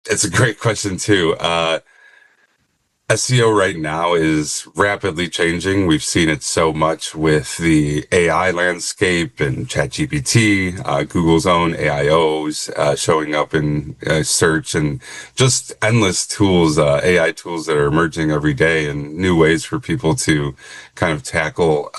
It's a great question too. SEO right now is rapidly changing. We've seen it so much with the AI landscape and ChatGPT, Google's own AIOs showing up in search, and just endless tools, AI tools that are emerging every day, and new ways for people to kind of tackle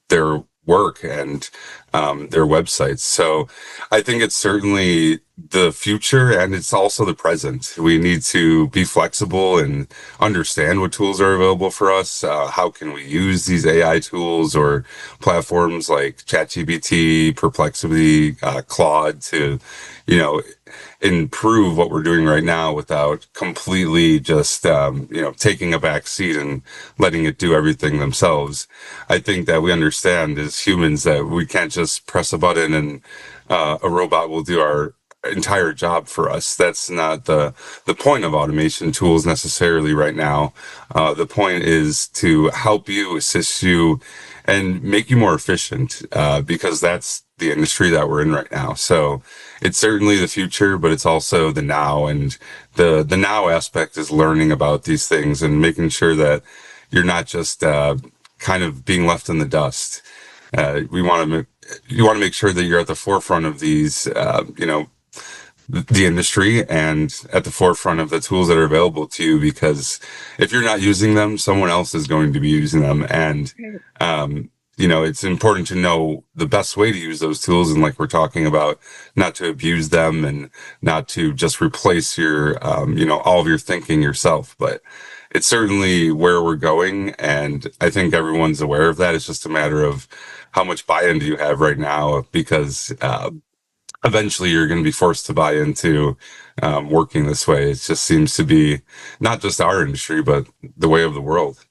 their work and their websites. So I think it's certainly the future, and it's also the present. We need to be flexible and understand what tools are available for us. How can we use these AI tools or platforms like ChatGPT, Perplexity, Claude to, you know, improve what we're doing right now without completely just, taking a back seat and letting it do everything themselves. I think that we understand as humans that we can't just press a button and a robot will do our entire job for us. That's not the point of automation tools necessarily right now. The point is to help you, assist you, and make you more efficient, because that's the industry that we're in right now. So it's certainly the future, but it's also the now. And the now aspect is learning about these things and making sure that you're not just kind of being left in the dust. We want to you want to make sure that you're at the forefront of these, the industry, and at the forefront of the tools that are available to you, because if you're not using them, someone else is going to be using them. And it's important to know the best way to use those tools, and like we're talking about, not to abuse them and not to just replace your all of your thinking yourself. But it's certainly where we're going, and I think everyone's aware of that. It's just a matter of how much buy-in do you have right now, because eventually you're going to be forced to buy into working this way. It just seems to be not just our industry, but the way of the world.